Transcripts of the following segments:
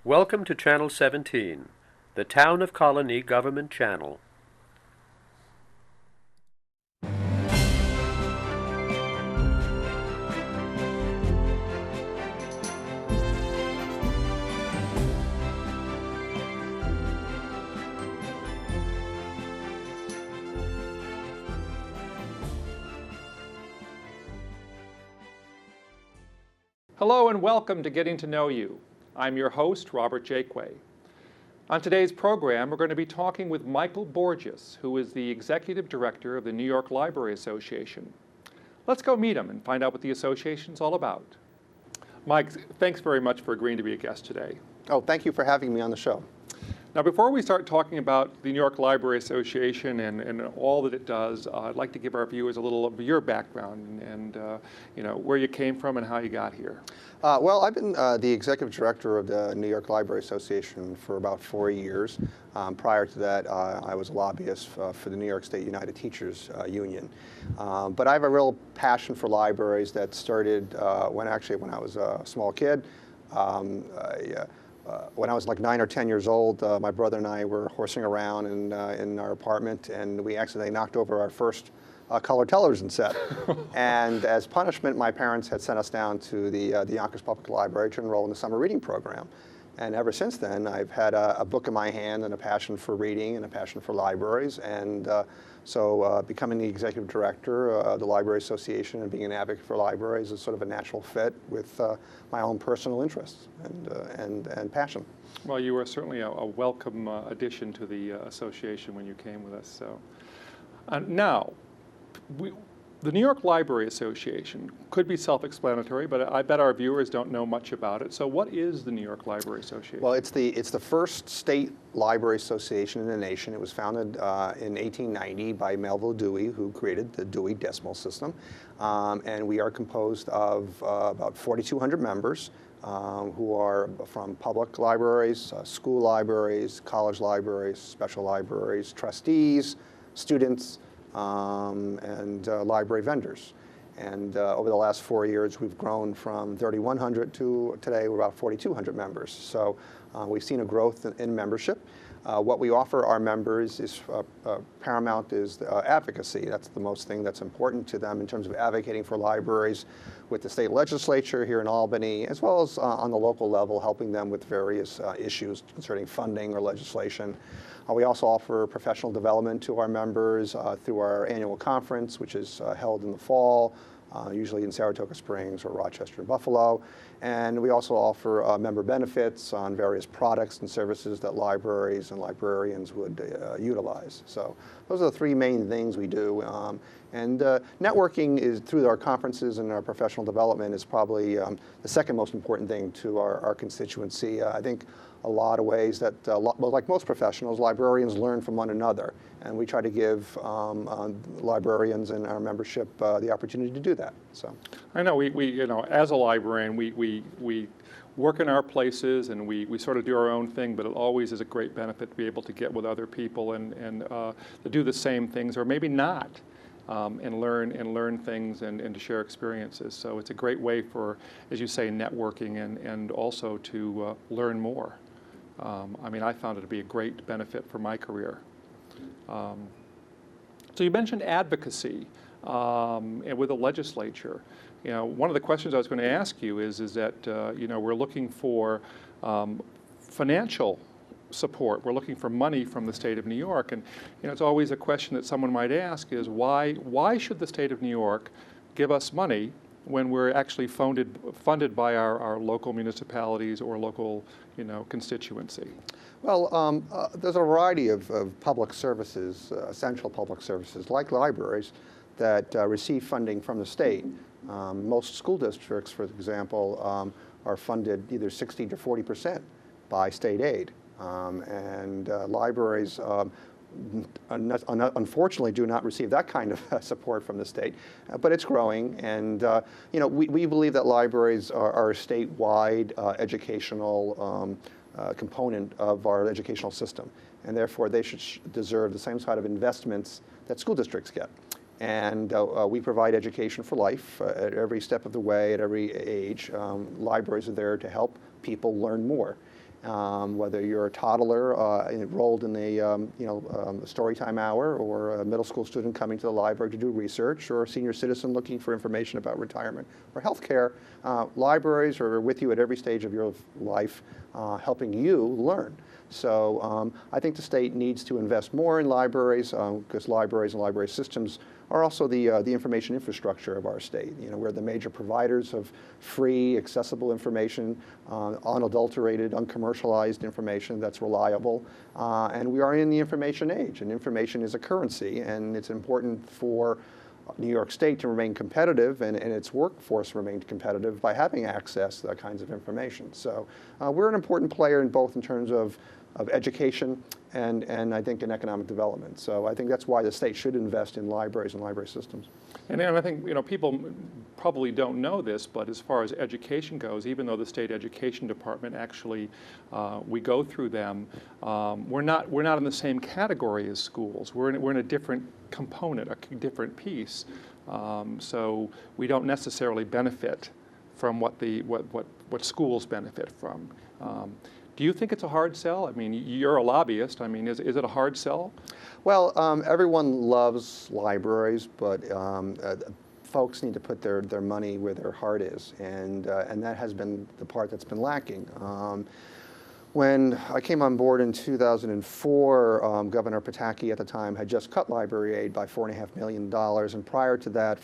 Welcome to Channel 17, the Town of Colonie Government Channel. Hello and welcome to Getting to Know You. I'm your host, Robert Jaquay. On today's program, we're going to be talking with Michael Borges, who is the Executive Director of the New York Library Association. Let's go meet him and find out what the association's all about. Mike, thanks very much for agreeing to be a guest today. Oh, thank you for having me on the show. Now, before we start talking about the New York Library Association and all that it does, I'd like to give our viewers a little of your background and where you came from and how you got here. Well, I've been the executive director of the New York Library Association for about 4 years. Prior to that, I was a lobbyist for the New York State United Teachers Union. But I have a real passion for libraries that started when I was a small kid. When I was like 9 or 10 years old, my brother and I were horsing around in our apartment, and we accidentally knocked over our first color television set. And as punishment, my parents had sent us down to the Yonkers Public Library to enroll in the summer reading program. And ever since then, I've had a book in my hand and a passion for reading and a passion for libraries. And so becoming the executive director of the Library Association and being an advocate for libraries is sort of a natural fit with my own personal interests and passion. Well, you were certainly a welcome addition to the association when you came with us. So now, the New York Library Association could be self-explanatory, but I bet our viewers don't know much about it. So what is the New York Library Association? Well, it's the first state library association in the nation. It was founded in 1890 by Melville Dewey, who created the Dewey Decimal System. And we are composed of about 4,200 members who are from public libraries, school libraries, college libraries, special libraries, trustees, students, and library vendors. And over the last 4 years, we've grown from 3,100 to today we're about 4,200 members. So we've seen a growth in membership. What we offer our members is paramount is advocacy. That's the most thing that's important to them in terms of advocating for libraries with the state legislature here in Albany, as well as on the local level, helping them with various issues concerning funding or legislation. We also offer professional development to our members through our annual conference, which is held in the fall, usually in Saratoga Springs or Rochester and Buffalo. And we also offer member benefits on various products and services that libraries and librarians would utilize. So those are the three main things we do. And networking is through our conferences and our professional development is probably the second most important thing to our constituency. I think a lot of ways that, like most professionals, librarians learn from one another. And we try to give librarians and our membership the opportunity to do that. So I know we as a librarian, we work in our places and we sort of do our own thing, but it always is a great benefit to be able to get with other people and to do the same things, or maybe not. And learn things and to share experiences. So it's a great way for, as you say, networking and also to learn more. I mean, I found it to be a great benefit for my career. So you mentioned advocacy and with the legislature. One of the questions I was going to ask you is that we're looking for financial support. We're looking for money from the state of New York, and it's always a question that someone might ask is why should the state of New York give us money when we're actually funded by our local municipalities or local constituency? Well, there's a variety of public services, essential public services, like libraries, that receive funding from the state. Most school districts, for example, are funded either 60 to 40% by state aid. And libraries unfortunately do not receive that kind of support from the state, but it's growing. And we believe that libraries are a statewide educational component of our educational system, and therefore they should deserve the same sort of investments that school districts get. And we provide education for life at every step of the way, at every age. Libraries are there to help people learn more. Whether you're a toddler enrolled in a storytime hour, or a middle school student coming to the library to do research, or a senior citizen looking for information about retirement or healthcare, libraries are with you at every stage of your life, helping you learn. So I think the state needs to invest more in libraries, because libraries and library systems are also the information infrastructure of our state. We're the major providers of free, accessible information, unadulterated, uncommercialized information that's reliable. And we are in the information age, and information is a currency, and it's important for New York State to remain competitive, and its workforce remain competitive by having access to that kinds of information. So we're an important player both in terms of education and I think in economic development. So I think that's why the state should invest in libraries and library systems. And I think people probably don't know this, but as far as education goes, even though the state education department actually we go through them, we're not in the same category as schools. We're in a different component, a different piece. So we don't necessarily benefit from what schools benefit from. Do you think it's a hard sell? I mean, you're a lobbyist. I mean, is it a hard sell? Well, everyone loves libraries, but folks need to put their money where their heart is, and that has been the part that's been lacking. When I came on board in 2004, Governor Pataki at the time had just cut library aid by $4.5 million, and prior to that,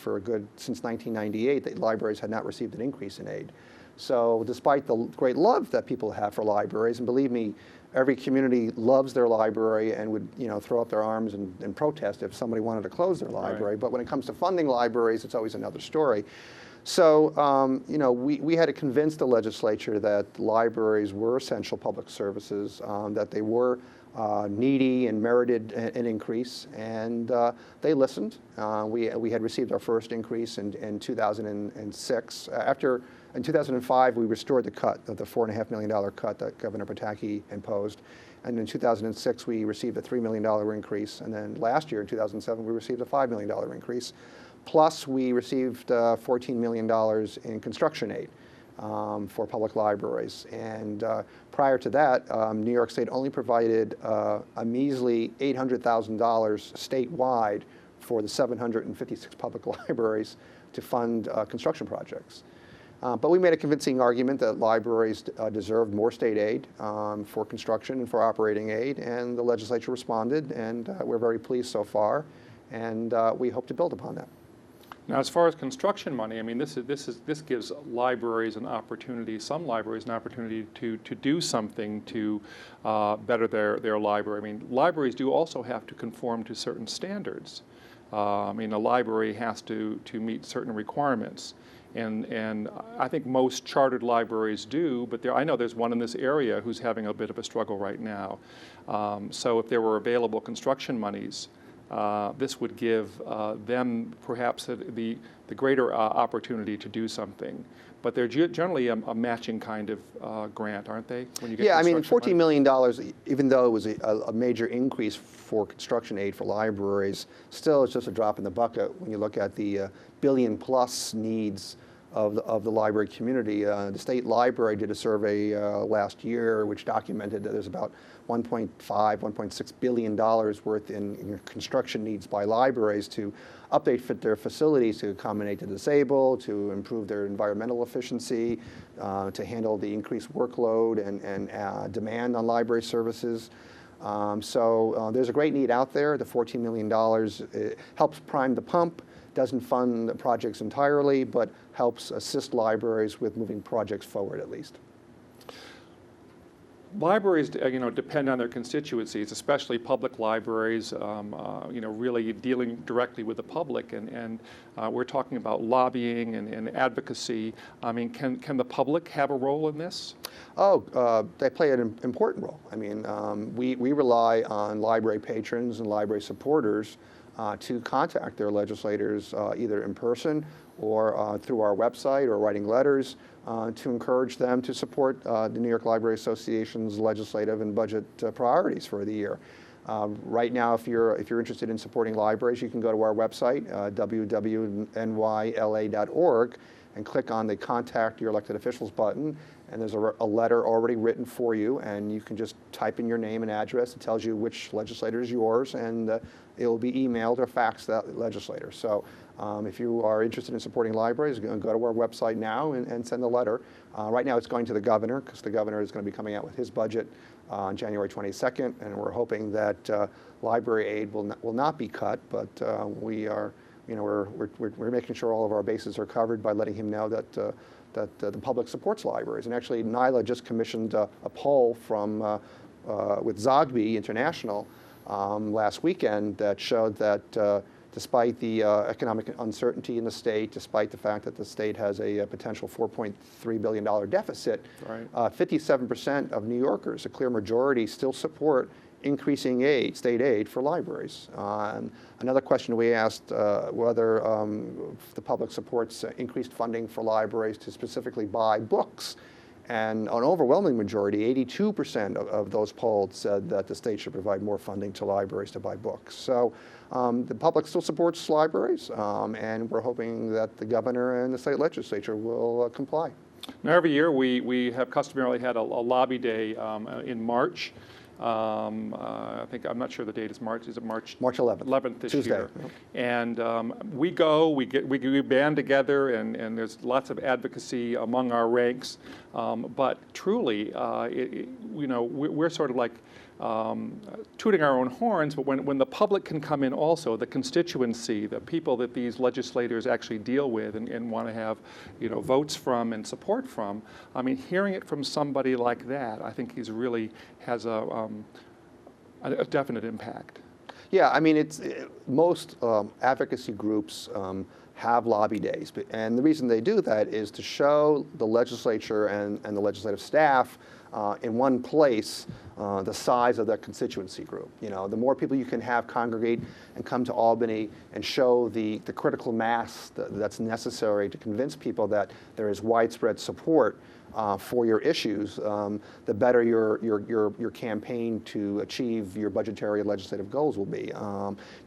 since 1998, the libraries had not received an increase in aid. So despite the great love that people have for libraries, and believe me, every community loves their library and would throw up their arms and protest if somebody wanted to close their library. Right. But when it comes to funding libraries, it's always another story. So we had to convince the legislature that libraries were essential public services, that they were needy and merited an increase, and they listened. We had received our first increase in 2006. In 2005, we restored the cut, the $4.5 million cut that Governor Pataki imposed. And in 2006, we received a $3 million increase. And then last year, in 2007, we received a $5 million increase. Plus, we received $14 million in construction aid for public libraries. And prior to that, New York State only provided a measly $800,000 statewide for the 756 public libraries to fund construction projects. But we made a convincing argument that libraries deserved more state aid for construction and for operating aid, and the legislature responded, and we're very pleased so far, and we hope to build upon that. Now, as far as construction money, I mean, this gives libraries an opportunity, some libraries an opportunity to do something to better their library. I mean, libraries do also have to conform to certain standards. I mean, a library has to meet certain requirements. And I think most chartered libraries do, but I know there's one in this area who's having a bit of a struggle right now. So if there were available construction monies, this would give them perhaps the greater opportunity to do something. But they're generally a matching kind of grant, aren't they? When you get I mean, $14 million, even though it was a major increase for construction aid for libraries, still it's just a drop in the bucket when you look at the billion-plus needs of the library community. The state library did a survey last year which documented that there's about $1.6 billion worth in construction needs by libraries to update their facilities to accommodate the disabled, to improve their environmental efficiency, to handle the increased workload and demand on library services. So there's a great need out there. The $14 million helps prime the pump, doesn't fund the projects entirely, but helps assist libraries with moving projects forward at least. Libraries, depend on their constituencies, especially public libraries, really dealing directly with the public. And we're talking about lobbying and advocacy. I mean, can the public have a role in this? Oh, they play an important role. I mean, we rely on library patrons and library supporters to contact their legislators either in person or through our website or writing letters to encourage them to support the New York Library Association's legislative and budget priorities for the year. Right now, if you're interested in supporting libraries, you can go to our website, www.nyla.org, and click on the Contact Your Elected Officials button, and there's a letter already written for you, and you can just type in your name and address. It tells you which legislator is yours, and it will be emailed or faxed to that legislator. So if you are interested in supporting libraries, go to our website now and send a letter. Right now it's going to the governor, because the governor is going to be coming out with his budget on January 22nd, and we're hoping that library aid will not be cut, but we're making sure all of our bases are covered by letting him know that the public supports libraries. And actually, NYLA just commissioned a poll from with Zogby International last weekend that showed that despite the economic uncertainty in the state, despite the fact that the state has a potential $4.3 billion deficit, right. 57% of New Yorkers, a clear majority, still support increasing state aid for libraries. Another question we asked whether the public supports increased funding for libraries to specifically buy books. And an overwhelming majority, 82% of those polled, said that the state should provide more funding to libraries to buy books. So the public still supports libraries, and we're hoping that the governor and the state legislature will comply. Now, every year we have customarily had a lobby day in March. I think, I'm not sure the date is March. Is it March 11th? 11th this Tuesday. year. Yep. And we band together, and there's lots of advocacy among our ranks. But truly, we're sort of like tooting our own horns, but when the public can come in also, the constituency, the people that these legislators actually deal with and want to have votes from and support from, I mean, hearing it from somebody like that, I think he's really has a definite impact. Yeah, I mean, most advocacy groups have lobby days, and the reason they do that is to show the legislature and the legislative staff in one place the size of their constituency group. The more people you can have congregate and come to Albany and show the critical mass that's necessary to convince people that there is widespread support for your issues, the better your campaign to achieve your budgetary and legislative goals will be.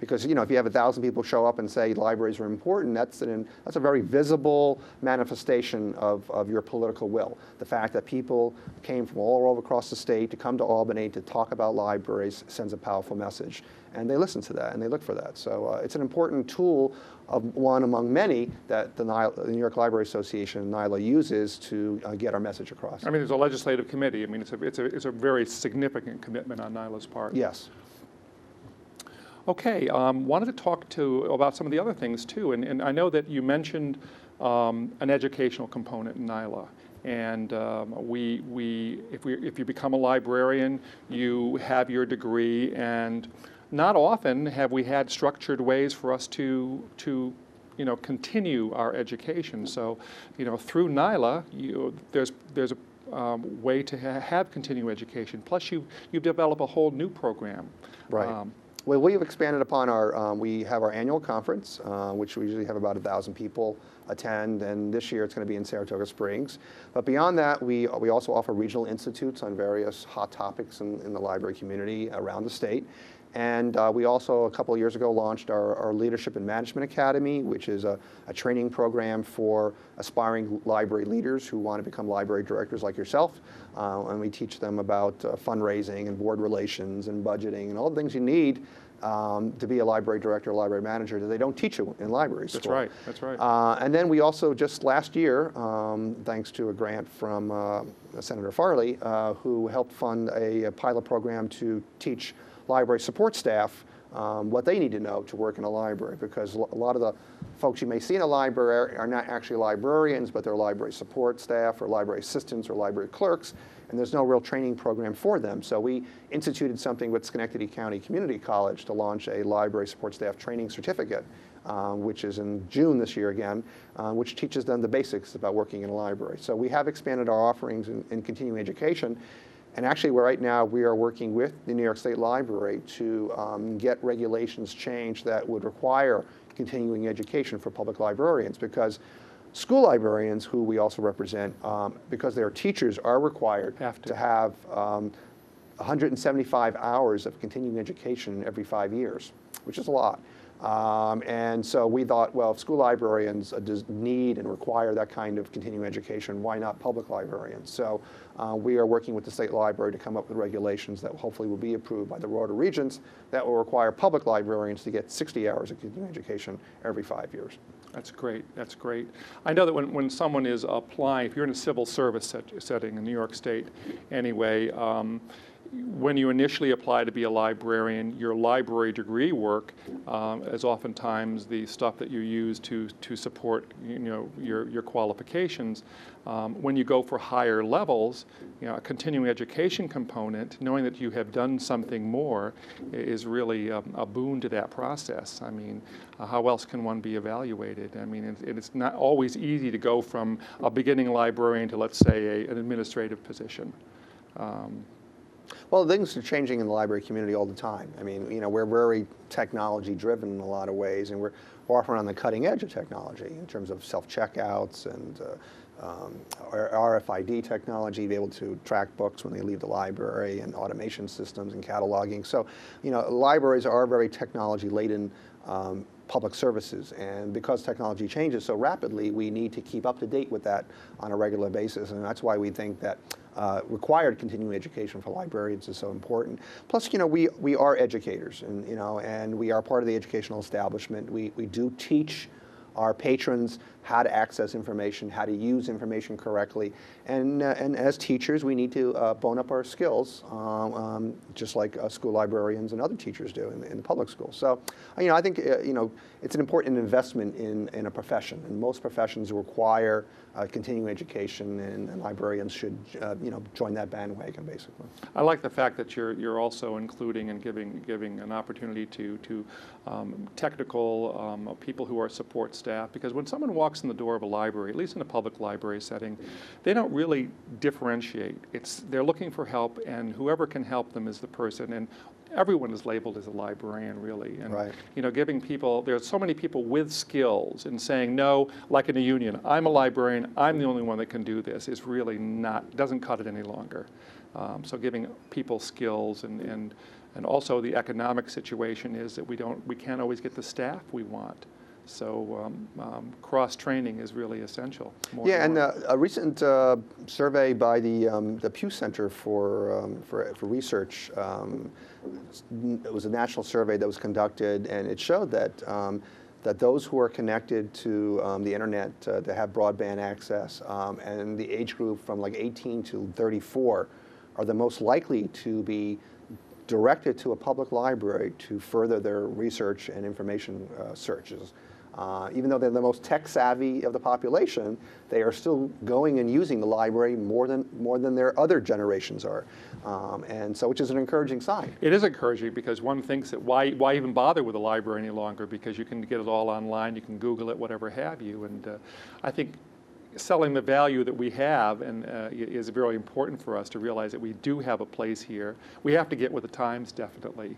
Because if you have 1,000 people show up and say libraries are important, that's a very visible manifestation of your political will. The fact that people came from all over across the state to come to Albany to talk about libraries sends a powerful message. And they listen to that and they look for that. So it's an important tool of one among many that the New York Library Association and NYLA uses to get our message across. I mean, there's a legislative committee. I mean, it's a very significant commitment on NYLA's part. Yes. Okay, wanted to talk about some of the other things too, and I know that you mentioned an educational component in NYLA. And if you become a librarian, you have your degree, and not often have we had structured ways for us to continue our education. So, through NYLA, there's a way to have continuing education. Plus, you develop a whole new program. Right. Well, we've expanded upon we have our annual conference, which we usually have about 1,000 people attend, and this year it's going to be in Saratoga Springs. But beyond that, we also offer regional institutes on various hot topics in the library community around the state. And we also, a couple of years ago, launched our Leadership and Management Academy, which is a training program for aspiring library leaders who want to become library directors like yourself. And we teach them about fundraising and board relations and budgeting and all the things you need to be a library director or library manager that they don't teach you in library school. That's right, that's right. And then we also, just last year, thanks to a grant from Senator Farley, who helped fund a pilot program to teach library support staff what they need to know to work in a library, because a lot of the folks you may see in a library are not actually librarians, but they're library support staff or library assistants or library clerks, and there's no real training program for them. So we instituted something with Schenectady County Community College to launch a library support staff training certificate, which is in June this year again, which teaches them the basics about working in a library. So we have expanded our offerings in continuing education. And actually, right now, we are working with the New York State Library to get regulations changed that would require continuing education for public librarians, because school librarians, who we also represent, because they are teachers, are required to have 175 hours of continuing education every 5 years, which is a lot. And so we thought, well, if school librarians need and require that kind of continuing education, why not public librarians? So we are working with the state library to come up with regulations that hopefully will be approved by the Rota Regents that will require public librarians to get 60 hours of continuing education every 5 years. That's great. That's great. I know that when someone is applying, if you're in a civil service setting in New York State anyway, when you initially apply to be a librarian, your library degree work is oftentimes the stuff that you use to support your qualifications. When you go for higher levels, a continuing education component, knowing that you have done something more, is really a boon to that process. I mean, how else can one be evaluated? I mean, it's not always easy to go from a beginning librarian to, let's say, an administrative position. Well, things are changing in the library community all the time. I mean, we're very technology-driven in a lot of ways, and we're often on the cutting edge of technology in terms of self-checkouts and RFID technology, to be able to track books when they leave the library, and automation systems and cataloging. So, libraries are very technology-laden public services, and because technology changes so rapidly, we need to keep up to date with that on a regular basis, and that's why we think that required continuing education for librarians is so important. Plus, we are educators, and and we are part of the educational establishment. We do teach our patrons how to access information, how to use information correctly, and as teachers, we need to bone up our skills, just like school librarians and other teachers do in the public schools. So, I think it's an important investment in a profession, and most professions require continuing education, and librarians should join that bandwagon, basically. I like the fact that you're also including and giving an opportunity to technical people who are support staff, because when someone walks in the door of a library, at least in a public library setting, they don't really differentiate. They're looking for help, and whoever can help them is the person. And everyone is labeled as a librarian, really. And right. Giving people, there's so many people with skills, and saying no, like in a union, I'm a librarian, I'm the only one that can do this, is really doesn't cut it any longer. So giving people skills, and also the economic situation is that we can't always get the staff we want. So cross-training is really essential. Yeah, and a recent survey by the Pew Center for Research, it was a national survey that was conducted, and it showed that that those who are connected to the internet to have broadband access, and the age group from like 18 to 34 are the most likely to be directed to a public library to further their research and information searches. Even though they're the most tech savvy of the population, they are still going and using the library more than their other generations are, and so, which is an encouraging sign. It is encouraging, because one thinks that why even bother with a library any longer, because you can get it all online, you can Google it, whatever have you, and I think selling the value that we have is very important for us to realize that we do have a place here. We have to get with the times, definitely.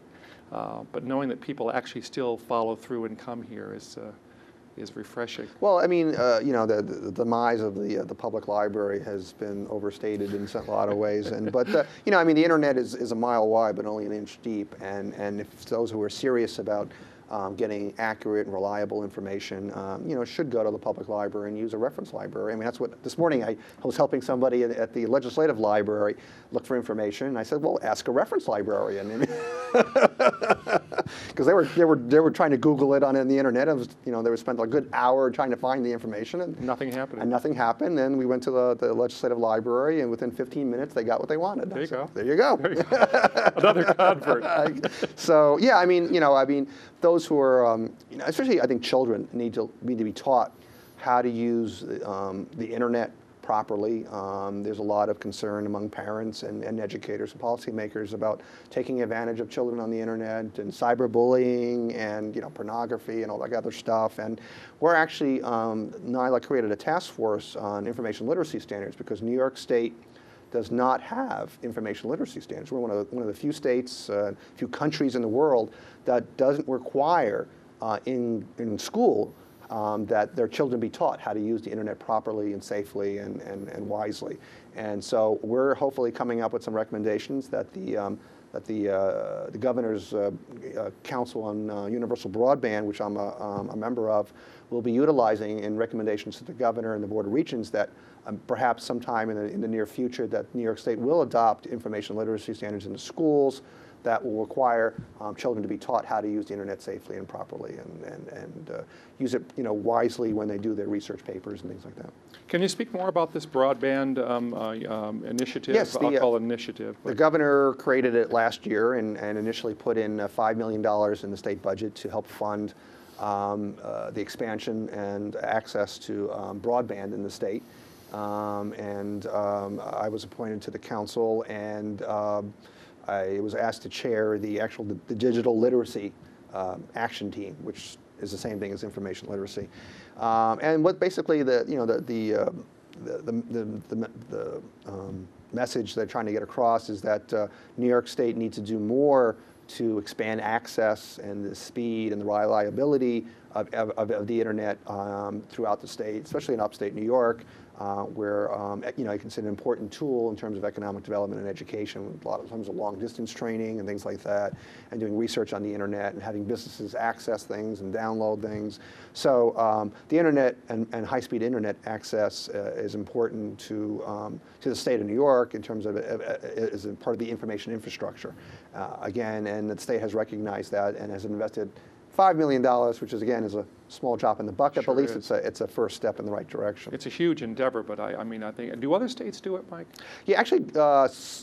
But knowing that people actually still follow through and come here is refreshing. Well, I mean, the demise of the public library has been overstated in a lot of ways, but I mean, the internet is a mile wide but only an inch deep, and if those who are serious about getting accurate and reliable information, should go to the public library and use a reference library. I mean, that's what, this morning I was helping somebody at the legislative library look for information, and I said, well, ask a reference librarian. Because they were trying to Google it on the internet. It was, they would spend a good hour trying to find the information, and nothing happened. And nothing happened. And we went to the legislative library, and within 15 minutes they got what they wanted. There you go. There you go. There you go. Another convert. So yeah, I mean, those who are, especially I think children need to be taught how to use the internet properly. There's a lot of concern among parents and educators and policymakers about taking advantage of children on the internet, and cyberbullying, and pornography and all that other stuff. And we're actually, NILA created a task force on information literacy standards, because New York State does not have information literacy standards. We're one of the few states, few countries in the world that doesn't require in school that their children be taught how to use the internet properly and safely and wisely. And so we're hopefully coming up with some recommendations that the Governor's Council on Universal Broadband, which I'm a member of, will be utilizing in recommendations to the Governor and the Board of Regents that perhaps sometime in the near future that New York State will adopt information literacy standards in the schools that will require children to be taught how to use the internet safely and properly and use it wisely when they do their research papers and things like that. Can you speak more about this broadband initiative? Yes, I'll call it initiative. The Governor created it last year and initially put in $5 million in the state budget to help fund the expansion and access to broadband in the state. I was appointed to the council, and I was asked to chair the digital literacy action team, which is the same thing as information literacy. And what basically the message they're trying to get across is that New York State needs to do more to expand access and the speed and the reliability of the internet throughout the state, especially in upstate New York, where it's an important tool in terms of economic development and education, a lot of times of long distance training and things like that, and doing research on the internet and having businesses access things and download things. So the internet and high-speed internet access is important to the state of New York in terms of as a part of the information infrastructure. Again, and the state has recognized that and has invested $5 million, which is again is a small drop in the bucket, Sure but at least it's a first step in the right direction. It's a huge endeavor, but I think, do other states do it, Mike? Yeah, actually,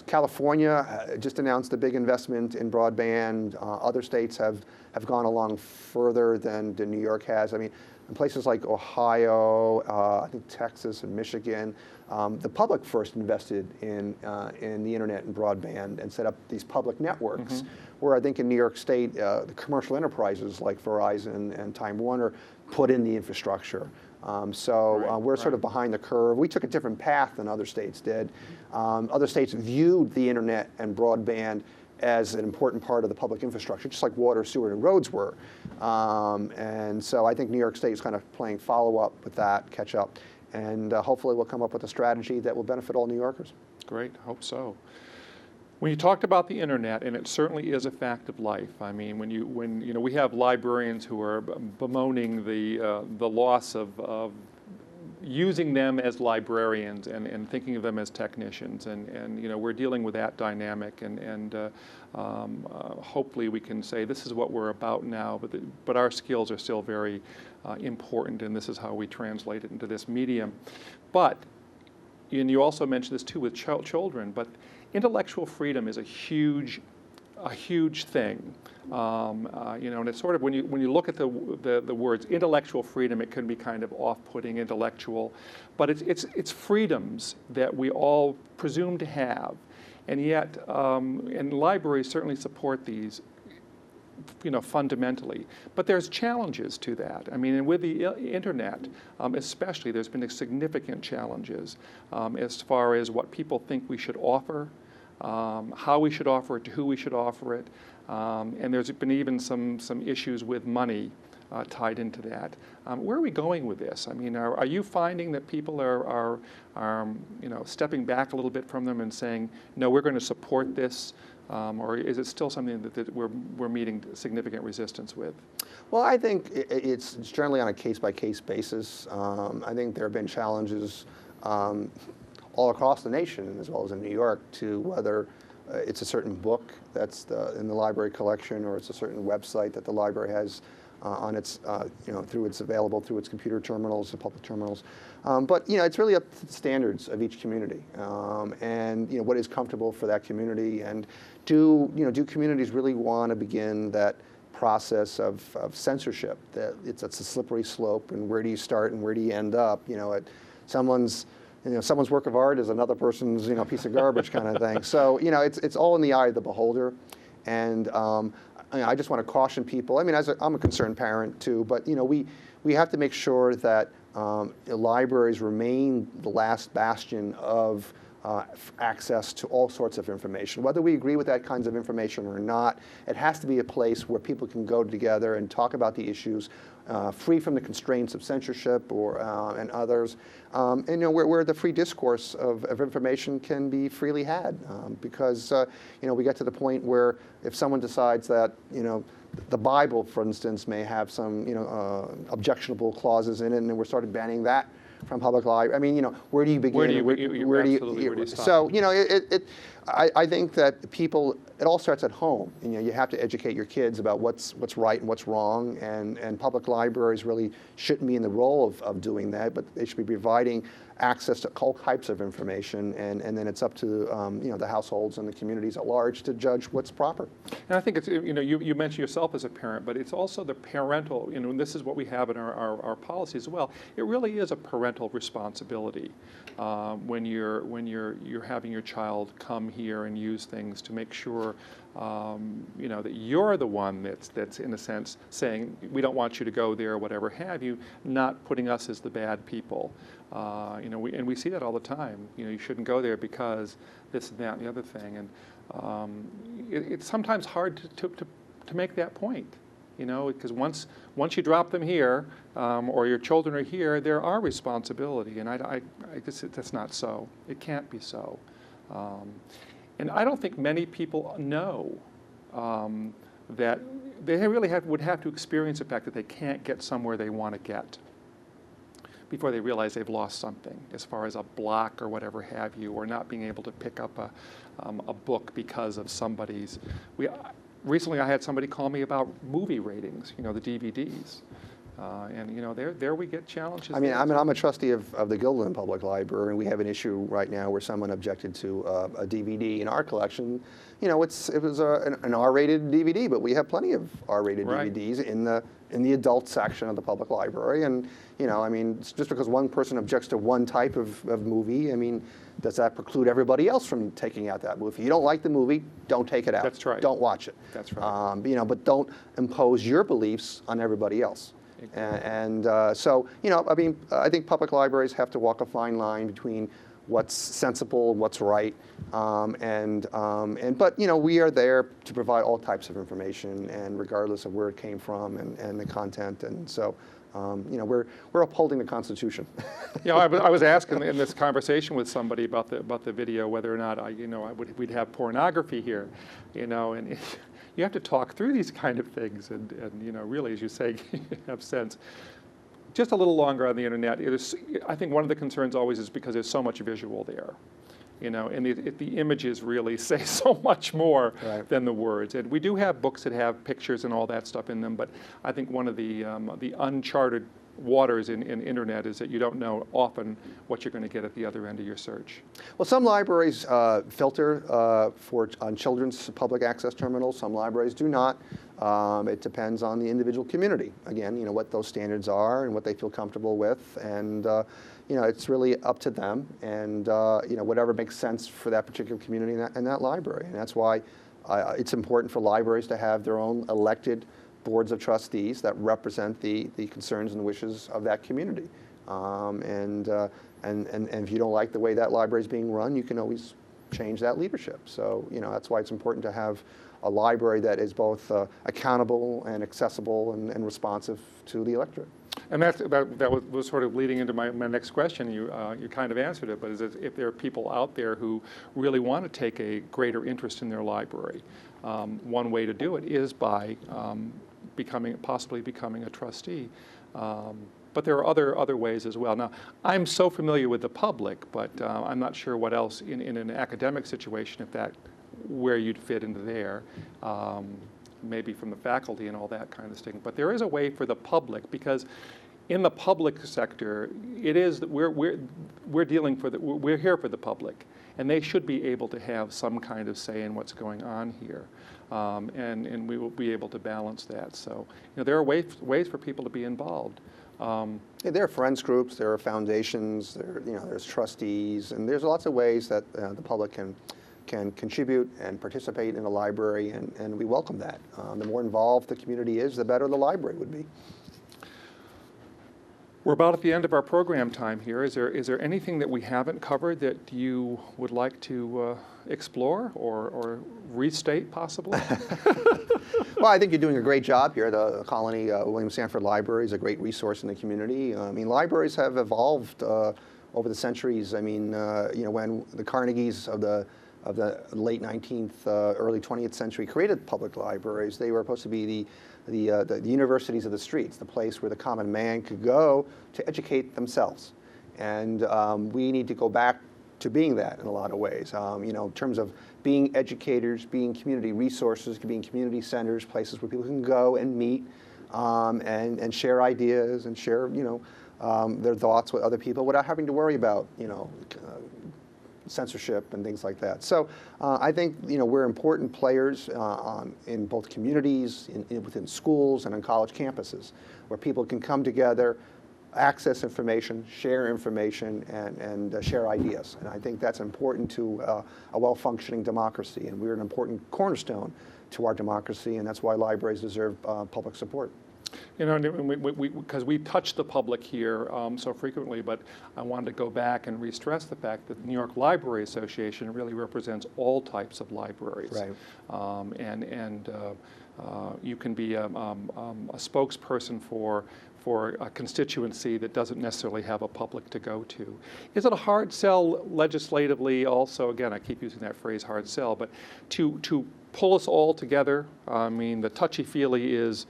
California just announced a big investment in broadband. Other states have gone along further than New York has. I mean, in places like Ohio, I think Texas and Michigan, the public first invested in the internet and broadband and set up these public networks. Mm-hmm. Where I think in New York State, the commercial enterprises like Verizon and Time Warner put in the infrastructure. We're sort of behind the curve. We took a different path than other states did. Other states viewed the internet and broadband as an important part of the public infrastructure, just like water, sewer, and roads were. And so I think New York State is kind of playing follow-up with that, catch up, and hopefully we'll come up with a strategy that will benefit all New Yorkers. Great, hope so. When you talked about the internet, and it certainly is a fact of life. I mean, when we have librarians who are bemoaning the loss of using them as librarians and thinking of them as technicians, and we're dealing with that dynamic, and hopefully we can say this is what we're about now, but our skills are still very important, and this is how we translate it into this medium. But, and you also mentioned this too with children, but intellectual freedom is a huge thing. And it's sort of when you look at the words intellectual freedom, it can be kind of off-putting, intellectual, but it's freedoms that we all presume to have, and yet and libraries certainly support these, fundamentally. But there's challenges to that. I mean, and with the internet, especially, there's been significant challenges as far as what people think we should offer, how we should offer it, to who we should offer it, and there's been even some issues with money tied into that. Where are we going with this? I mean, are you finding that people are stepping back a little bit from them and saying, no, we're going to support this? Or is it still something that we're meeting significant resistance with? Well, I think it's generally on a case-by-case basis. I think there have been challenges all across the nation, as well as in New York, to whether it's a certain book that's in the library collection, or it's a certain website that the library has on its, it's available through its computer terminals, the public terminals. But it's really up to the standards of each community, and what is comfortable for that community, and do communities really want to begin that process of censorship? That it's a slippery slope, and where do you start and where do you end up? Someone's work of art is another person's piece of garbage kind of thing. So it's all in the eye of the beholder, and I just want to caution people. I mean, I'm a concerned parent too, but we have to make sure that libraries remain the last bastion of access to all sorts of information. Whether we agree with that kinds of information or not, it has to be a place where people can go together and talk about the issues free from the constraints of censorship or and others, and where the free discourse of information can be freely had, because we get to the point where if someone decides that the Bible, for instance, may have some objectionable clauses in it, and we're started banning that from public library. I mean, where do you begin? Where do you stop? So, I think that people, it all starts at home. You have to educate your kids about what's right and what's wrong, and public libraries really shouldn't be in the role of doing that, but they should be providing access to all types of information, and then it's up to the households and the communities at large to judge what's proper. And I think it's, you mentioned yourself as a parent, but it's also the parental, and this is what we have in our policy as well. It really is a parental responsibility when you're having your child come here and use things to make sure that you're the one that's in a sense saying we don't want you to go there or whatever have you, not putting us as the bad people. And we see that all the time. You shouldn't go there because this and that and the other thing. And it's sometimes hard to make that point. Because once you drop them here, or your children are here, there are responsibility, and I guess that's not so. It can't be so. And I don't think many people know that they really would have to experience the fact that they can't get somewhere they want to get before they realize they've lost something, as far as a block or whatever have you, or not being able to pick up a book because of somebody's. Recently, I had somebody call me about movie ratings, the DVDs. And there we get challenges. I'm a trustee of the Gilliland Public Library, and we have an issue right now where someone objected to a DVD in our collection. It was an R-rated DVD, but we have plenty of R-rated DVDs in the adult section of the public library. And just because one person objects to one type of movie, does that preclude everybody else from taking out that movie? If you don't like the movie, don't take it out. That's right. Don't watch it. That's right. But don't impose your beliefs on everybody else. And so, I think public libraries have to walk a fine line between what's sensible, what's right, but we are there to provide all types of information, and regardless of where it came from and the content, and so. We're upholding the Constitution. I was asking in this conversation with somebody about the video whether or not we'd have pornography here, and you have to talk through these kind of things, and really, as you say, have sense. Just a little longer on the internet. I think one of the concerns always is because there's so much visual there. And the images really say so much more than the words. And we do have books that have pictures and all that stuff in them, but I think one of the uncharted waters in internet is that you don't know often what you're going to get at the other end of your search. Well, some libraries filter on children's public access terminals. Some libraries do not. It depends on the individual community. Again, what those standards are and what they feel comfortable with, and it's really up to them, and whatever makes sense for that particular community and that library. And that's why it's important for libraries to have their own elected boards of trustees that represent the concerns and wishes of that community. And if you don't like the way that library is being run, you can always change that leadership. So that's why it's important to have a library that is both accountable and accessible and responsive to the electorate. And that was sort of leading into my next question. You kind of answered it, but is if there are people out there who really want to take a greater interest in their library, one way to do it is by possibly becoming a trustee. But there are other ways as well. Now, I'm so familiar with the public, but I'm not sure what else in an academic situation, where you'd fit into there. Maybe from the faculty and all that kind of thing. But there is a way for the public, because in the public sector, it is that we're here for the public, and they should be able to have some kind of say in what's going on here, and we will be able to balance that. So there are ways for people to be involved. There are friends groups, there are foundations, there's trustees, and there's lots of ways that the public can contribute and participate in the library, and we welcome that. The more involved the community is, the better the library would be. We're about at the end of our program time here. Is there anything that we haven't covered that you would like to explore or restate possibly? Well, I think you're doing a great job here. The Colonie William Sanford Library is a great resource in the community. I mean, libraries have evolved over the centuries. I mean, when the Carnegies of the late 19th, early 20th century created public libraries, they were supposed to be the universities of the streets, the place where the common man could go to educate themselves. And we need to go back to being that in a lot of ways, in terms of being educators, being community resources, being community centers, places where people can go and meet and share ideas and share, their thoughts with other people without having to worry about, censorship and things like that. So I think we're important players in both communities, within schools, and on college campuses, where people can come together, access information, share information, and share ideas. And I think that's important to a well-functioning democracy, and we're an important cornerstone to our democracy, and that's why libraries deserve public support. Because we touch the public here so frequently, but I wanted to go back and re-stress the fact that the New York Library Association really represents all types of libraries. Right. You can be a spokesperson for a constituency that doesn't necessarily have a public to go to. Is it a hard sell legislatively also, again, I keep using that phrase, hard sell, but to pull us all together? I mean, the touchy-feely is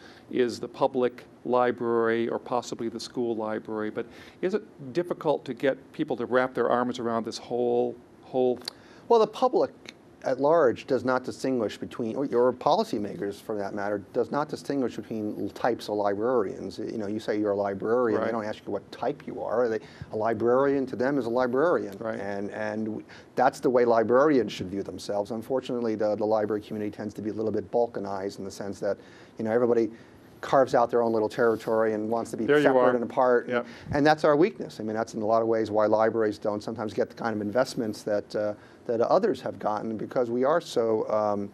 the public library or possibly the school library, but is it difficult to get people to wrap their arms around this whole? Well, the public at large does not distinguish between, or policymakers for that matter, does not distinguish between types of librarians. You say you're a librarian, right. They don't ask you what type you are. A librarian to them is a librarian. Right. And that's the way librarians should view themselves. Unfortunately, the library community tends to be a little bit balkanized in the sense that, everybody carves out their own little territory and wants to be separate and apart. Yep. And that's our weakness. I mean, that's in a lot of ways why libraries don't sometimes get the kind of investments that others have gotten, because we are so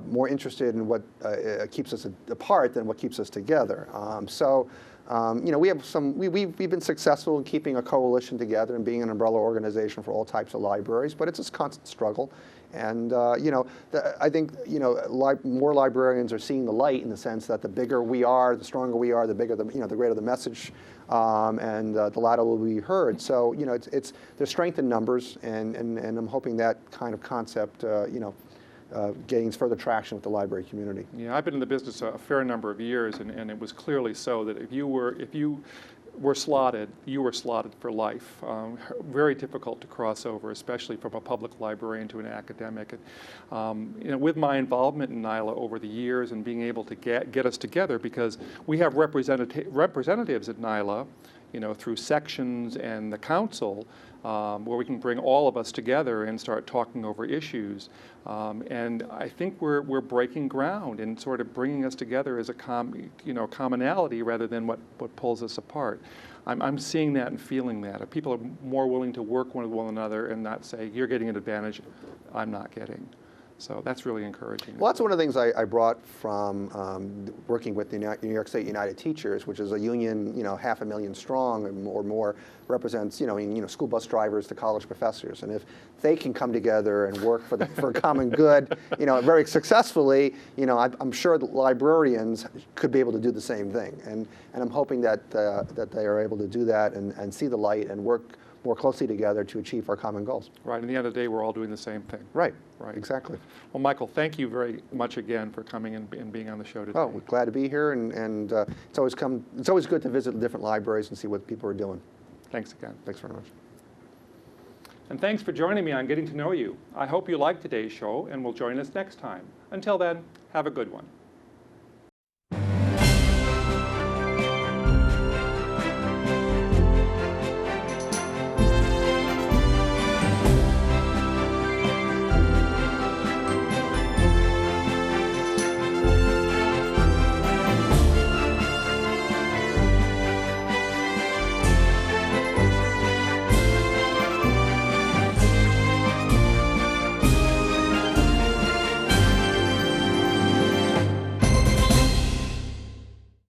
more interested in what keeps us apart than what keeps us together. We've been successful in keeping a coalition together and being an umbrella organization for all types of libraries, but it's a constant struggle. And I think more librarians are seeing the light in the sense that the bigger we are, the stronger we are, the bigger the greater the message, and the louder will be heard. So there's strength in numbers, and I'm hoping that kind of concept gains further traction with the library community. Yeah, I've been in the business a fair number of years, and it was clearly so that if you were slotted, you were slotted for life. Very difficult to cross over, especially from a public librarian to an academic. And, with my involvement in NYLA over the years and being able to get us together, because we have representatives at NYLA, through sections and the council, where we can bring all of us together and start talking over issues. And I think we're breaking ground and sort of bringing us together as a commonality rather than what pulls us apart. I'm seeing that and feeling that. People are more willing to work with one another and not say, you're getting an advantage I'm not getting. So that's really encouraging. Well, that's one of the things I brought from working with the New York State United Teachers, which is a union, 500,000 strong or more, represents, school bus drivers to college professors. And if they can come together and work for a common good, very successfully, I'm sure that librarians could be able to do the same thing. And I'm hoping that they are able to do that and see the light and work more closely together to achieve our common goals. Right. In the end of the day, we're all doing the same thing. Right. Right. Exactly. Well, Michael, thank you very much again for coming and being on the show today. Oh, we're glad to be here, and it's always good to visit the different libraries and see what people are doing. Thanks again. Thanks very much. And thanks for joining me on Getting to Know You. I hope you liked today's show and will join us next time. Until then, have a good one.